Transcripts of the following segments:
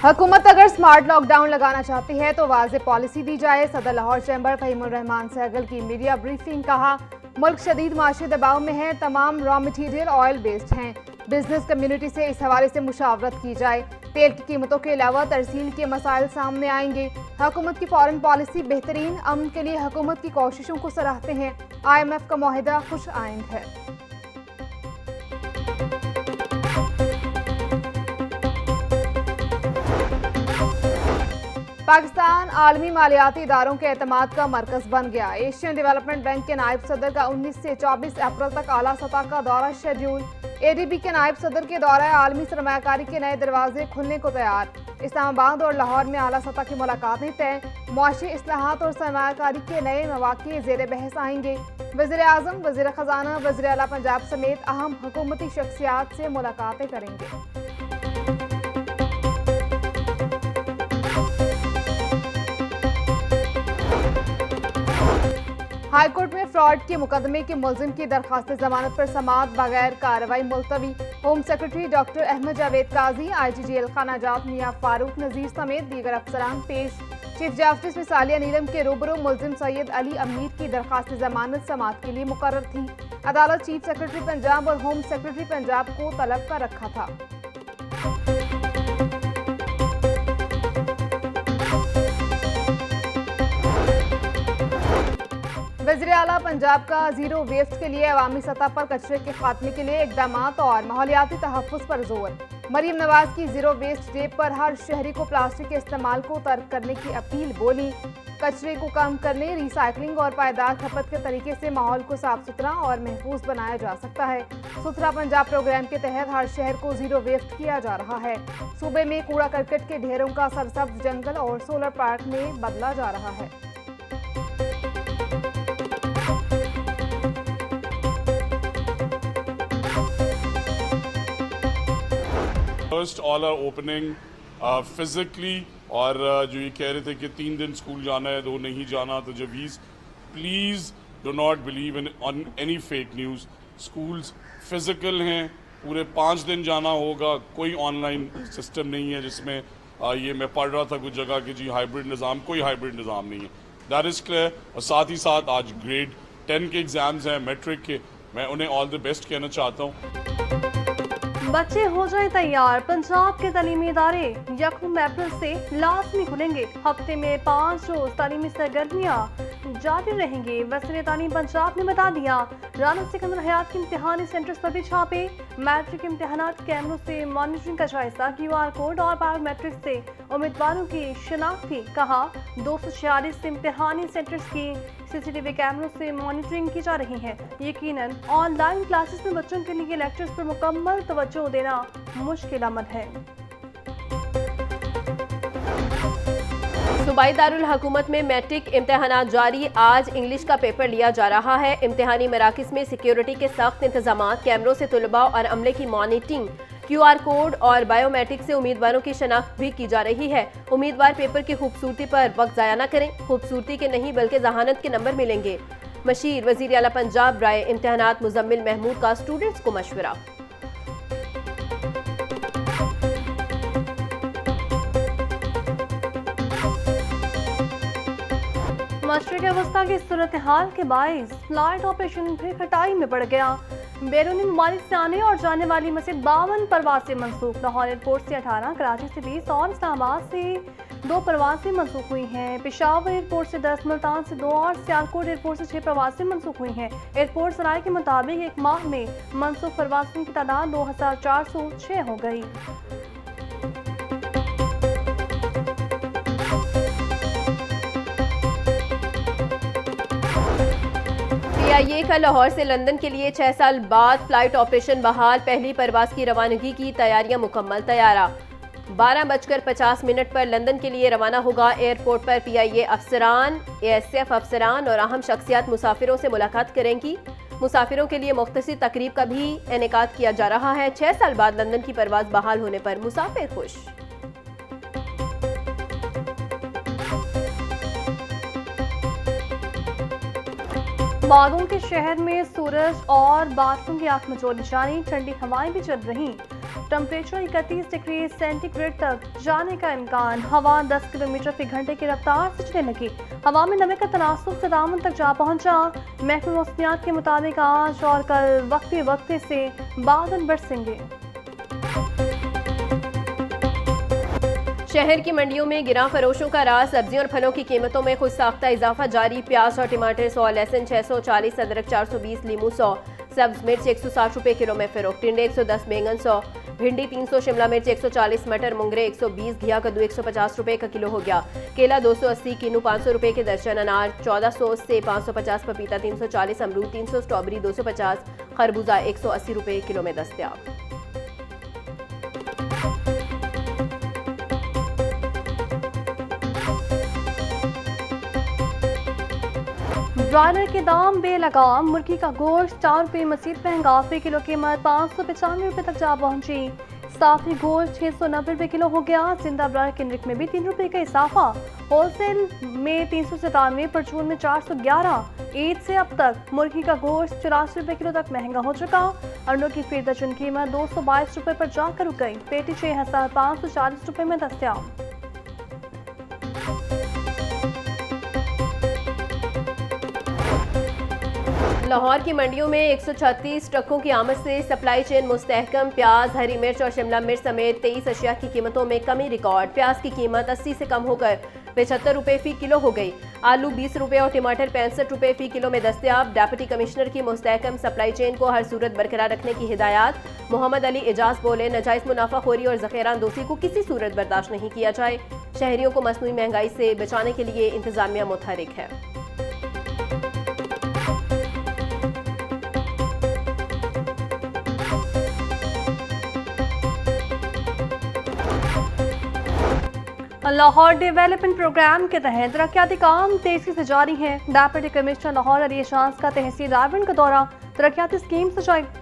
हुकूमत अगर smart lockdown लगाना चाहती है तो वाज़ेह पॉलिसी दी जाए। सदर लाहौर चैम्बर फ़हीमुर रहमान सहगल की मीडिया ब्रीफिंग। कहा, मुल्क शदीद माशी दबाव में है, तमाम रॉ मटीरियल ऑयल बेस्ड हैं। बिजनेस कम्युनिटी से इस हवाले से मुशावरत की जाए। तेल की कीमतों के अलावा तरसील के मसाइल सामने आएंगे। हुकूमत की फॉरेन पॉलिसी बेहतरीन, अमन के लिए हुकूमत की कोशिशों को सराहते हैं। IMF का मुआहिदा खुश आइंद है। पाकिस्तान आलमी मालियाती इदारों के एतमाद का मरकज बन गया। एशियन डेवलपमेंट बैंक के नायब सदर का 19 से 24 अप्रैल तक आला सतह का दौरा शेड्यूल। ADB के नायब सदर के दौरा आलमी सरमायाकारी के नए दरवाजे खुलने को तैयार। इस्लामाबाद और लाहौर में आला सतह की मुलाकातें तय। मुआशी इस्लाहात और सरमायाकारी के नए मौक़े ज़ेर बहस आएंगे। वज़ीर आज़म, वज़ीर ख़जाना, वज़ीर आला पंजाब समेत अहम हुकूमती शख्सियात से मुलाकातें करेंगे। हाईकोर्ट में फ्रॉड के मुकदमे के मुलजिम की दरखास्त जमानत पर समाअत बगैर कार्रवाई मुलतवी। Home secretary doctor Ahmad Javed Qazi, IG jail खाना जात मियां फारूक नजीर समेत दीगर अफसरान पेश। चीफ जस्टिस मिसालिया नीलम के रूबरू मुलजिम सैयद अली अमीर की दरखास्त जमानत समाअत के लिए मुकर्रर थी। अदालत चीफ सेक्रेटरी पंजाब और होम सेक्रेटरी पंजाब को तलब कर रखा था। वज़ीर आला पंजाब का जीरो वेस्ट के लिए अवामी सतह पर कचरे के खात्मे के लिए इक़दामात और माहौलियाती तहफ़्फ़ुज़ पर जोर। मरीम नवाज की जीरो वेस्ट डे पर हर शहरी को प्लास्टिक के इस्तेमाल को तर्क करने की अपील बोली। कचरे को कम करने, रिसाइकलिंग और पायदार खपत के तरीके से माहौल को साफ सुथरा और महफूज बनाया जा सकता है। सुथरा पंजाब प्रोग्राम के तहत हर शहर को जीरो वेस्ट किया जा रहा है। सूबे में कूड़ा करकट के ढेरों का सरसब्ज जंगल और सोलर पार्क में बदला जा रहा है। First all are opening physically और जो ये कह रहे थे कि 3 दिन स्कूल जाना है, 2 नहीं जाना, तो जवीज़ please do not believe in on any fake news. Schools physical हैं, पूरे 5 दिन जाना होगा। कोई ऑनलाइन सिस्टम नहीं है जिसमें ये मैं पढ़ रहा था कुछ जगह कि जी हाइब्रिड निज़ाम, कोई हाइब्रिड निज़ाम नहीं है। That is clear. और साथ ही साथ आज ग्रेड 10 के एग्ज़ाम्स हैं, मैट्रिक के। मैं उन्हें ऑल द बेस्ट कहना चाहता हूँ। बच्चे हो जाएं तैयार, पंजाब के तालीमी इदारे 1 अप्रैल से लाजमी खुलेंगे। हफ्ते में 5 रोज तालीमी सरगर्मियाँ जारी रहेंगी। वज़ीर तालीम पंजाब ने बता दिया। राना सिकंदर हयात के इम्तिहानी सेंटर्स पर भी छापे। मैट्रिक इम्तिहानात कैमरों से मॉनिटरिंग का जायजा। QR कोड और बायोमेट्रिक से उम्मीदवारों की शिनाख्ती। कहा, 246 इम्तिहानी सेंटर्स की CCTV कैमरों से मॉनिटरिंग की जा रही है। यकीनन ऑनलाइन क्लासेस में बच्चों के लिए लेक्चर्स पर मुकम्मल तवज्जो देना मुश्किल अमल है। सूबाई दारुल हुकूमत में मैट्रिक इम्तिहानात जारी। आज इंग्लिश का पेपर लिया जा रहा है। इम्तिहानी मराकिज़ में सिक्योरिटी के सख्त इंतजामात, कैमरों से तुलबा और अमले की मॉनिटरिंग, QR कोड और बायोमेट्रिक से उम्मीदवारों की शनाख्त भी की जा रही है। उम्मीदवार पेपर की खूबसूरती पर वक्त ज़ाया न करें। खूबसूरती के नहीं बल्कि जहानत के नंबर मिलेंगे। मशीर वज़ीर आला पंजाब राय इम्तिहानात मुजम्मिल महमूद का स्टूडेंट्स को मशवरा। मशरिक़ वस्ता की सूरत हाल के बाइस फ्लाइट ऑपरेशन फिर खटाई में पड़ गया। बैरूनी ममालिक से आने और जाने वाली मज़ीद 52 परवासें मनसूख। लाहौर एयरपोर्ट से 18, कराची से 20 और इस्लामाबाद से 2 परवासें मनसूख हुई हैं। पेशावर एयरपोर्ट से 10, मुल्तान से 2 और सियालकोट एयरपोर्ट से 6 परवासें मनसूख हुई हैं। एयरपोर्ट सराय के मुताबिक एक माह में मनसूख परवासों की तादाद 2406 हो गई। PIA का लाहौर से लंदन के लिए 6 साल बाद फ्लाइट ऑपरेशन बहाल। पहली परवाज की रवानगी की तैयारियां मुकम्मल। तैयारा 12:50 पर लंदन के लिए रवाना होगा। एयरपोर्ट पर PIA अफसरान, ASF अफसरान और अहम शख्सियात मुसाफिरों से मुलाकात करेंगी। मुसाफिरों के लिए मुख्तसर तकरीब का भी इनेकाद किया जा रहा है। 6 साल बाद लंदन की परवाज बहाल होने पर मुसाफिर खुश। बागों के शहर में सूरज और बादलों की आंख में जो निशानी, ठंडी हवाएं भी चल रही। टेम्परेचर 31 डिग्री सेंटीग्रेड तक जाने का इम्कान। हवा 10 किलोमीटर फी घंटे की रफ्तार से चलने लगी। हवा में नमी का तनासुब से दामन तक जा पहुंचा। महकमे मौसमियात के मुताबिक आज और कल वक्फे वक्फे से बादल बरसेंगे। शहर की मंडियों में गिरा फरोशों का राज। सब्जियों और फलों की कीमतों में खुद साख्ता इजाफा जारी। प्याज और टमाटर 100, लहसुन 640, अदरक 420, लीमू 100, सब्ज मिर्च 160 रुपए किलो में फरोख्त। टिंडे 110, बैंगन 100, भिंडी 300, शिमला मिर्च 140, मटर मुंगरे 120, घिया कद्दू 150 रुपए का किलो हो गया। केला 280, किन्नू 500 रुपए के दर्जन, अनार 1400 से 550, पपीता 340, अमरूद 300, स्ट्रॉबेरी 250, खरबूजा 180 रुपए किलो में दस्तयाब। ब्रॉयलर के दाम बेलगाम। मुर्गी का गोश्त 4 रुपये मजीद महंगा। फी किलो कीमत 595 रुपये तक जा पहुंची। साफी गोश्त 690 रुपये किलो हो गया। जिंदा ब्रॉयलर के निरख में भी 3 रुपये का इजाफा। होलसेल में 397, परचून में 411। ईद से अब तक मुर्गी का गोश्त 84 रुपये किलो तक महंगा हो चुका। अंडों की फी दर्जन कीमत 222 रुपये पर जाकर रुक गई। पेटी 6540 रुपये में दस्तयाब। लाहौर की मंडियों में 136 ट्रकों की आमद से सप्लाई चेन मुस्तहकम। प्याज, हरी मिर्च और शिमला मिर्च समेत 23 अशिया की कीमतों में कमी रिकॉर्ड। प्याज की कीमत 80 से कम होकर 75 रुपये फी किलो हो गई। आलू 20 रुपये और टमाटर 65 रुपये फी किलो में दस्तयाब। डिप्टी कमिश्नर की मुस्तहकम सप्लाई चेन को हर सूरत बरकरार रखने की हिदायत। मोहम्मद अली एजाज बोले, नाजायज मुनाफाखोरी और ज़ख़ीरा अंदोसी को किसी सूरत बर्दाश्त नहीं किया जाए। शहरियों को मसनूई महंगाई से बचाने के लिए इंतजामिया मुतहरिक है। लाहौर डेवलपमेंट प्रोग्राम के तहत तरक्याती काम तेजी से जारी है। डिप्टी कमिश्नर लाहौर अली एजाज का तहसील रायबंड का दौरा, तरक्याती स्कीम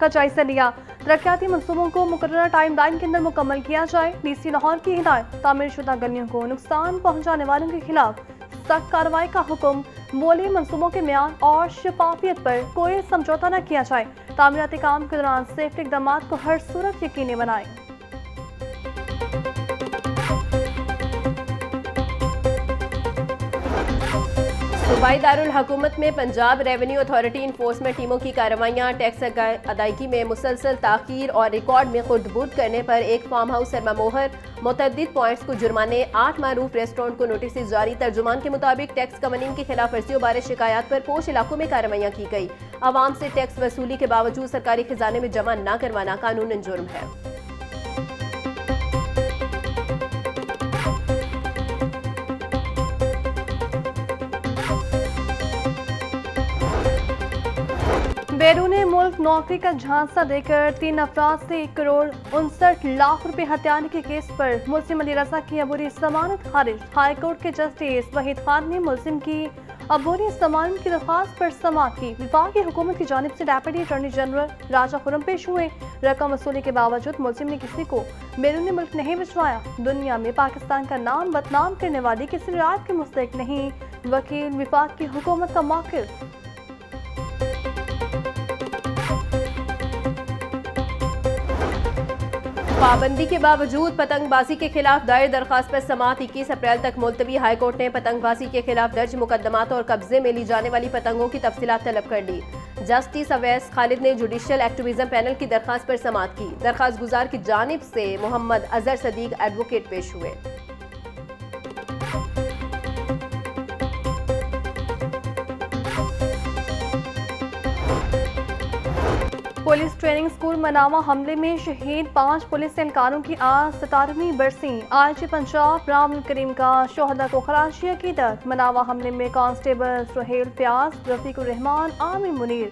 का जायजा लिया। तरक्याती मनसूबों को मुकर्रर टाइम लाइन के अंदर मुकम्मल किया जाए। DC लाहौर की हिदायत, तामीर शुदा गलियों को नुकसान पहुँचाने वालों के खिलाफ सख्त कार्रवाई का हुक्म। बोले, मनसूबों के म्यार और शफाफियत पर कोई समझौता न किया जाए। तामीराती काम के दौरान सेफ्टी इक़दाम को हर सूरत यकीनी बनाए। सूबाई दारुल हुकूमत में पंजाब रेवेन्यू अथॉरिटी इन्फोर्समेंट टीमों की कार्रवाइयाँ। टैक्स अदायगी में मुसलसल ताख़ीर और रिकॉर्ड में खुर्द-बुर्द करने पर एक फार्म हाउस सरमा मोहर। मुतअद्दिद पॉइंट्स को जुर्माने, 8 मारूफ रेस्टोरेंट को नोटिस जारी। तर्जुमान के मुताबिक टैक्स कवानीन की खिलाफ वर्जियों बारे शिकायत पर पोश इलाकों में कार्रवाइयाँ की गई। आवाम से टैक्स वसूली के बावजूद सरकारी खजाने में जमा न करवाना कानूनन जुर्म है। बैरून मुल्क नौकरी का झांसा देकर 3 अफराद से 1 करोड़ 59 लाख रुपए हथियाने के केस पर मुल्जिम अली रजा की अबूरी जमानत खारिज। हाई कोर्ट के जस्टिस वहीद खान ने मुल्जिम की अबूरी जमानत की दरख्वास्त पर समाअत की। विभागीय हुकूमत की जानिब से डिप्टी अटॉर्नी जनरल राजा खुरम पेश हुए। रकम वसूली के बावजूद मुल्जिम ने किसी को बैरून मुल्क नहीं भिजवाया। दुनिया में पाकिस्तान का नाम बदनाम करने वाली किसी रियायत के मुस्तहिक नहीं। वकील विफाक की हुकूमत का मौक़िफ़। पाबंदी के बावजूद पतंगबाजी के खिलाफ दायर दरखास्त पर समाअत 21 अप्रैल तक मुलतवी। हाईकोर्ट ने पतंगबाजी के खिलाफ दर्ज मुकदमात और कब्जे में ली जाने वाली पतंगों की तफसीलात तलब कर ली। जस्टिस अवैस खालिद ने जुडिशियल एक्टिविज्म पैनल की दरखास्त पर समाअत की। दरखास्त गुजार की जानिब से मोहम्मद अजहर सदीक एडवोकेट पेश हुए। पुलिस ट्रेनिंग स्कूल मनावा हमले में शहीद 5 पुलिस एहलकारों की आज 17वीं बरसी। आज पंजाब राम करीम का शोहदा को खराशी अकीदत। मनावा हमले में कांस्टेबल सुहेल फयाज, रफीकुर रहमान, आमिर मुनीर,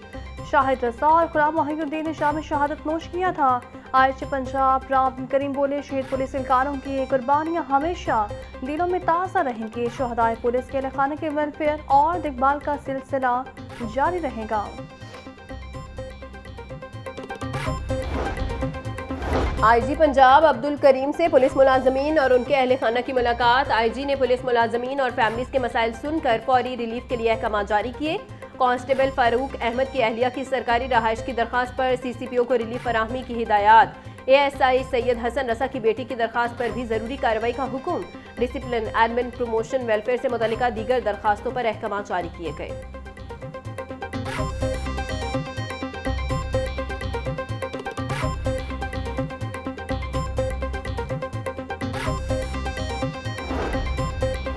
शाहिद रजा और खुराम मोहिउद्दीन ने शाम शहादत नोश किया था। आज पंजाब राम करीम बोले, शहीद पुलिस एहलकारों की कुर्बानियाँ हमेशा दिलों में ताज़ा रहेंगी। शोहदाए पुलिस के एहलखाना के वेलफेयर और देखभाल का सिलसिला जारी रहेगा। IG पंजाब अब्दुल करीम से पुलिस मुलाजमीन और उनके अहले खाना की मुलाकात। IG ने पुलिस मुलाजमीन और फैमिलीज के मसाइल सुनकर फौरी रिलीफ के लिए अहकाम जारी किए। कांस्टेबल फारूक अहमद की अहलिया की सरकारी रहाइश की दरखास्त पर CCPO को रिलीफ फराहमी की हिदायत। एएसआई सैयद हसन रसा की बेटी की दरखास्त पर भी जरूरी कार्रवाई का हुक्म। डिसिप्लिन, एडमिन, प्रमोशन, वेलफेयर से मुतल्लिका दीगर दरखास्तों पर अहकाम जारी किए गए।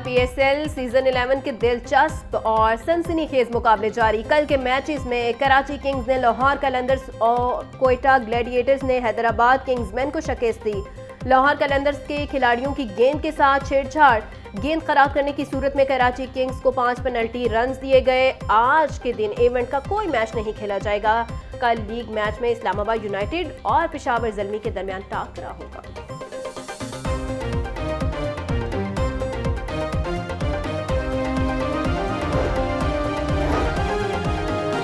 पीएसएल सीजन 11 के दिलचस्प और सनसनीखेज मुकाबले जारी। कल के मैचेस में कराची किंग्स ने लाहौर कलंदर्स और कोयटा ग्लैडिएटर्स ने हैदराबाद किंग्समैन को शिकस्त दी। लाहौर कलंदर्स के खिलाड़ियों की गेंद के साथ छेड़छाड़, गेंद खराब करने की सूरत में कराची किंग्स को 5 पेनल्टी रन्स दिए गए। आज के दिन इवेंट का कोई मैच नहीं खेला जाएगा। कल लीग मैच में इस्लामाबाद यूनाइटेड और पेशावर ज़ल्मी के दरमियान टाकरा होगा।